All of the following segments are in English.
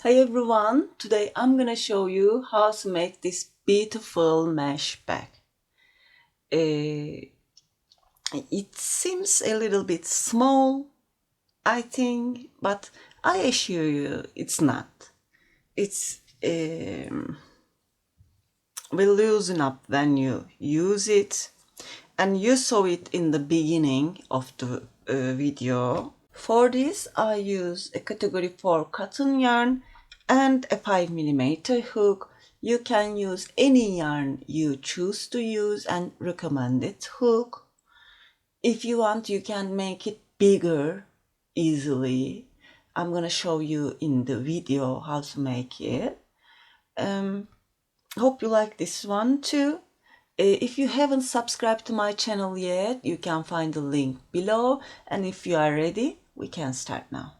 Hi everyone, today I'm gonna show you how to make this beautiful mesh bag. It seems a little bit small, I think, but I assure you it's not. It's will loosen up when you use it, and you saw it in the beginning of the video. For this I use a category 4 cotton yarn and a 5mm hook. You can use any yarn you choose to use and recommended hook. If you want, you can make it bigger easily. I'm gonna show you in the video how to make it. Hope you like this one too. If you haven't subscribed to my channel yet, you can find the link below, and if you are ready, we can start now.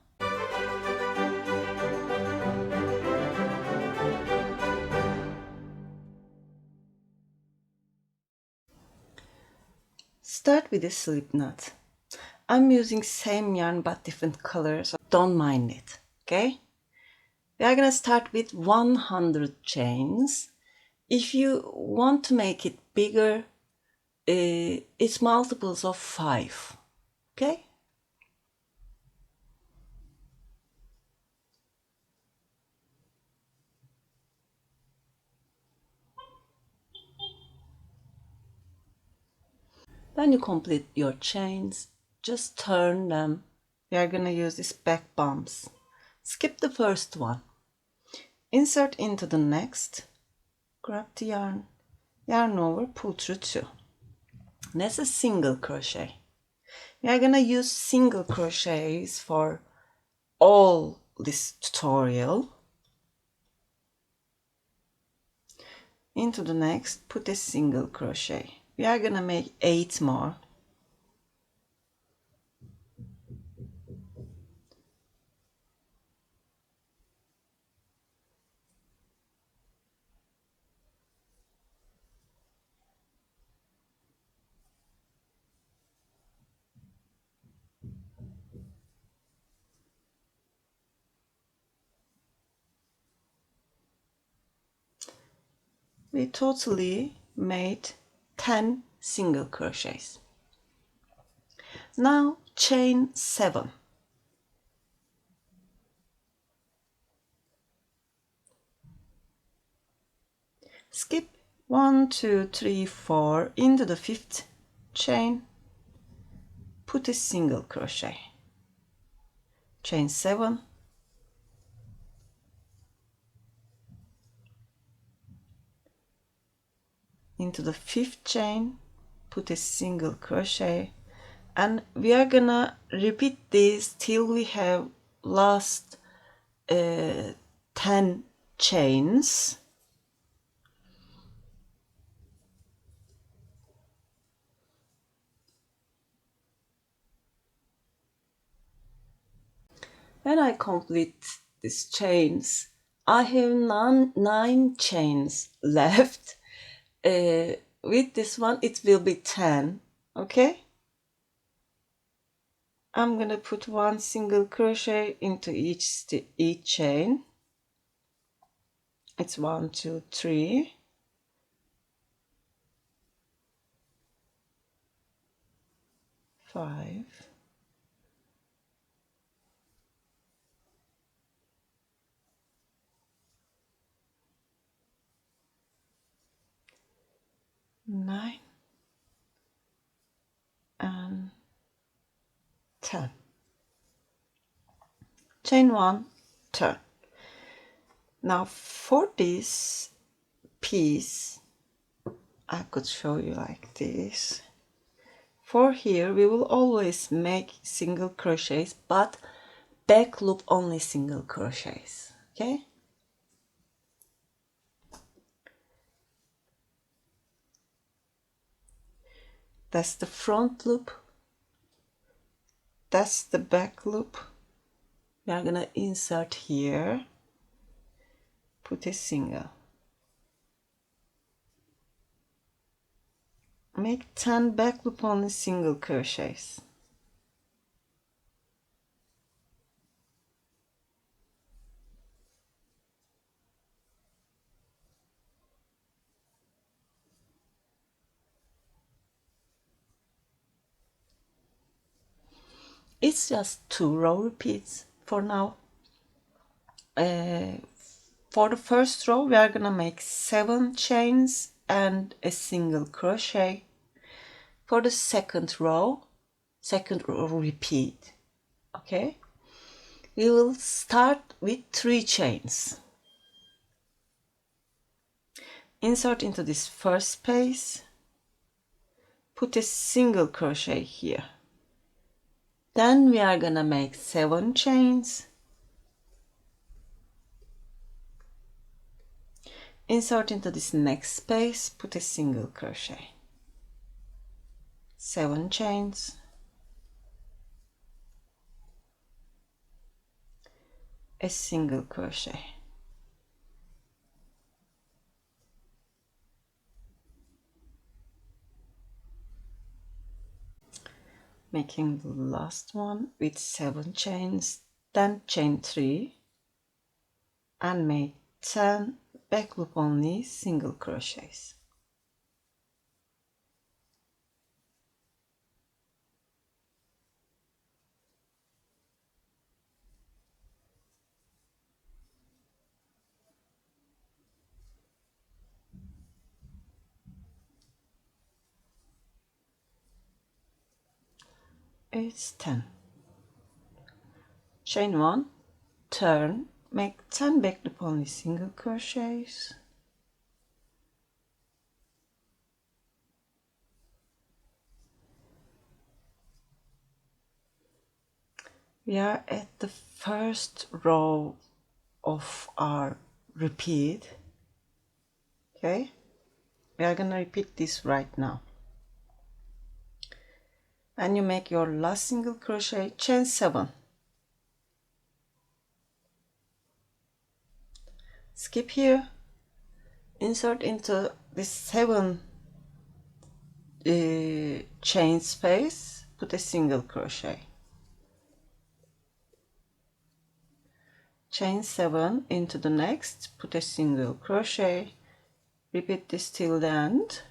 Start with a slip knot. I'm using same yarn but different colors, so don't mind it, okay? We are gonna start with 100 chains. If you want to make it bigger, it's multiples of 5, okay? When you complete your chains, just turn them. We are gonna use these back bumps. Skip the first one. Insert into the next. Grab the yarn. Yarn over, pull through 2. That's a single crochet. We are gonna use single crochets for all this tutorial. Into the next, put a single crochet. We are gonna make 8 more. We totally made 10 single crochets. Now chain 7. Skip 1, 2, 3, 4 into the 5th chain. Put a single crochet. Chain 7. Into the 5th chain, put a single crochet, and we are gonna repeat this till we have last 10 chains. When I complete these chains, I have 9 chains left. With this one it will be 10, okay? I'm gonna put 1 single crochet into each chain. It's 1, 2, 3, 5, 9 and 10. Chain 1, turn. Now for this piece, I could show you like this. For here we will always make single crochets, but back loop only single crochets, okay? That's the front loop, that's the back loop. We are gonna insert here, put a single, make 10 back loop only single crochets. It's just 2 row repeats for now. For the first row we are gonna make 7 chains and a single crochet. For the second row repeat, okay, we will start with 3 chains. Insert into this first space, put a single crochet here. Then we are gonna make 7 chains. Insert into this next space, put a single crochet. 7 chains. A single crochet. Making the last one with 7 chains, then chain 3 and make 10 back loop only single crochets. It's 10. Chain 1, turn, make 10 back loop only single crochets. We are at the first row of our repeat. Okay, we are gonna repeat this right now. And you make your last single crochet, chain 7. Skip here, insert into this 7 chain space, put a single crochet. Chain 7 into the next, put a single crochet. Repeat this till the end.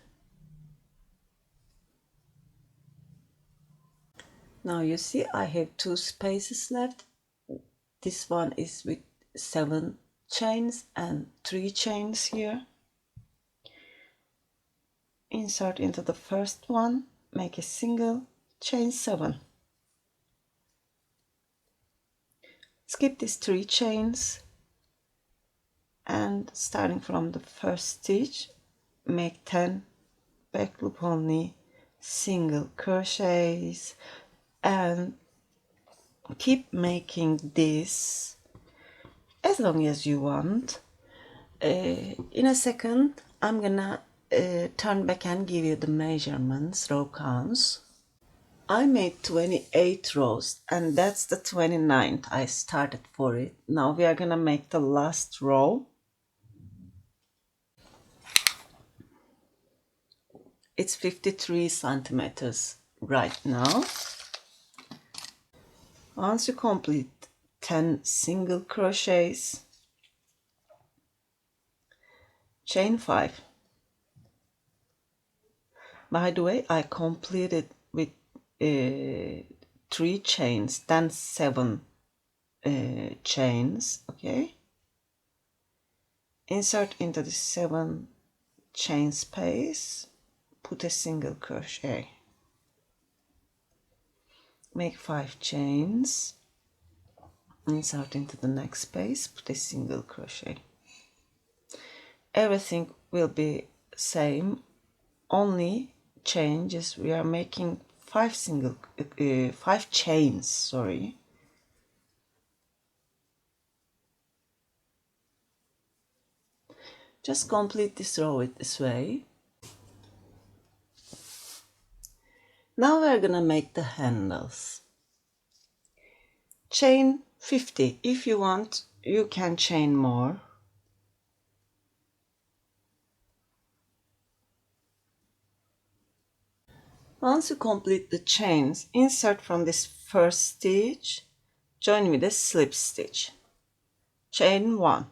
Now you see I have 2 spaces left. This one is with 7 chains and 3 chains here. Insert into the first one, make a single, chain 7. Skip these 3 chains and starting from the first stitch, make 10 back loop only single crochets and keep making this as long as you want. In a second I'm gonna turn back and give you the measurements, row counts. I made 28 rows and that's the 29th I started for it. Now we are gonna make the last row. It's 53 centimeters right now. Once you complete 10 single crochets, chain 5. By the way, I completed with 3 chains, then 7 chains, okay? Insert into the 7 chain space, put a single crochet. Make 5 chains, insert into the next space, put a single crochet. Everything will be same, only changes we are making 5 chains, sorry. Just complete this row it this way. Now we're gonna make the handles. Chain 50. If you want, you can chain more. Once you complete the chains, insert from this first stitch, join with a slip stitch. Chain 1.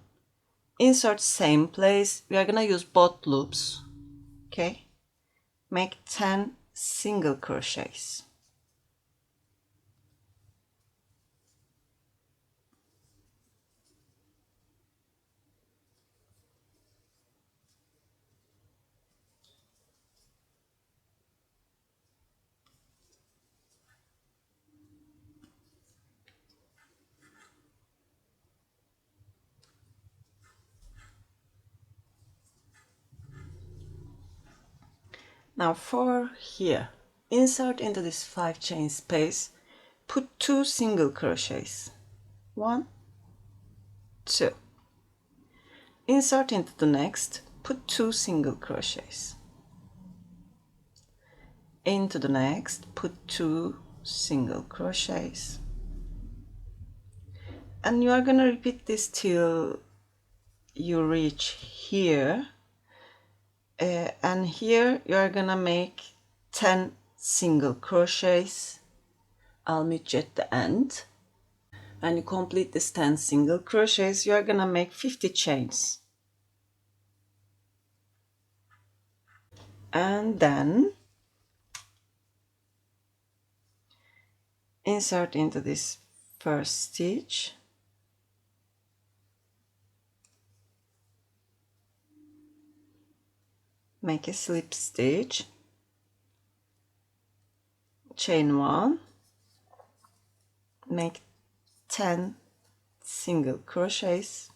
Insert same place. We are gonna use both loops. Okay. Make 10 single crochets. Now for here, insert into this 5 chain space, put 2 single crochets. 1, 2. Insert into the next, put 2 single crochets. Into the next, put 2 single crochets. And you are going to repeat this till you reach here. And here you are going to make 10 single crochets. I'll meet you at the end. When you complete this 10 single crochets, you are going to make 50 chains. And then insert into this first stitch. Make a slip stitch. Chain 1. Make 10 single crochets.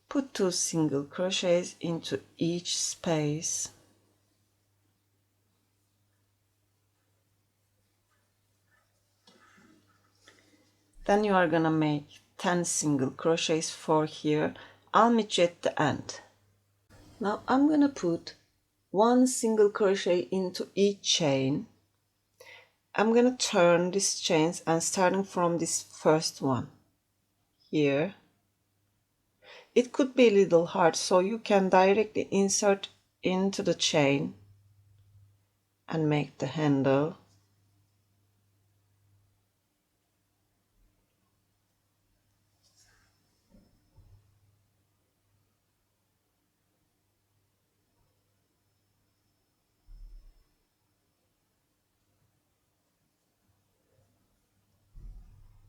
Put 2 single crochets into each space. Then you are gonna make 10 single crochets for here. I'll meet you at the end. Now I'm gonna put 1 single crochet into each chain. I'm gonna turn these chains and starting from this first one here. It could be a little hard, so you can directly insert into the chain and make the handle.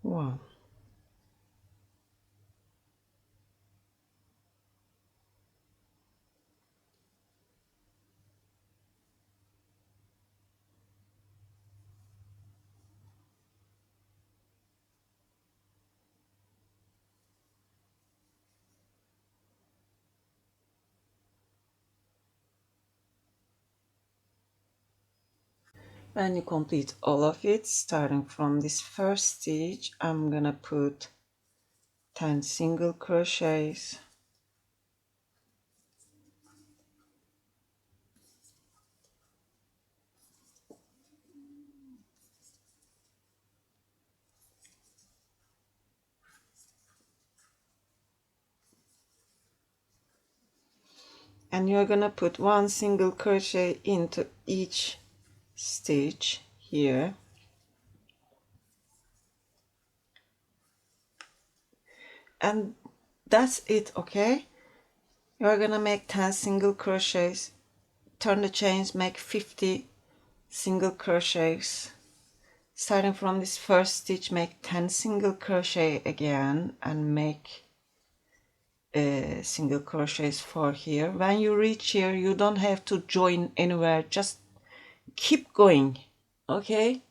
One. When you complete all of it, starting from this first stitch, I'm gonna put 10 single crochets. And you're gonna put 1 single crochet into each stitch here. And that's it, okay? You're gonna make 10 single crochets, turn the chains, make 50 single crochets. Starting from this first stitch, make 10 single crochet again and make single crochets for here. When you reach here, you don't have to join anywhere, just keep going, okay?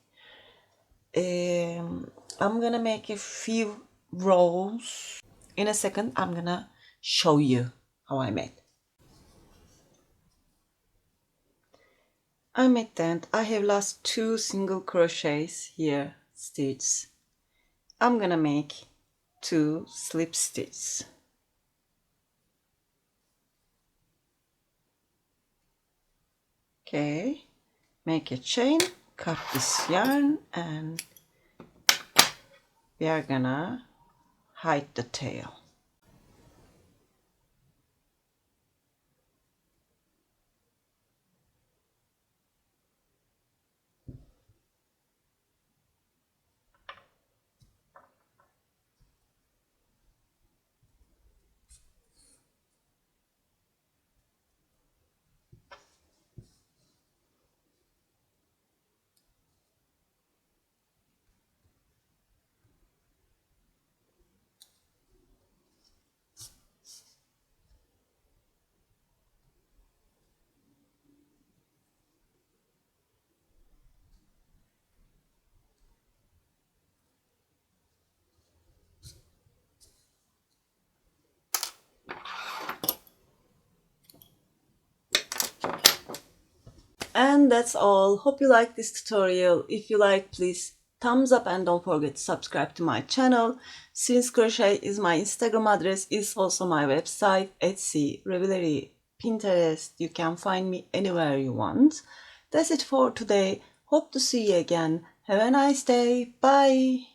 I'm gonna make a few rows. In a second, I'm gonna show you how I made. I'm at the end. I have lost 2 single crochets here, stitches. I'm gonna make 2 slip stitches. Okay, make a chain, cut this yarn, and we are gonna hide the tail. And that's all. Hope you like this tutorial. If you like, please thumbs up and don't forget to subscribe to my channel. Sirin's Crochet is my Instagram address, is also my website, Etsy, Ravelry, Pinterest. You can find me anywhere you want. That's it for today. Hope to see you again. Have a nice day. Bye.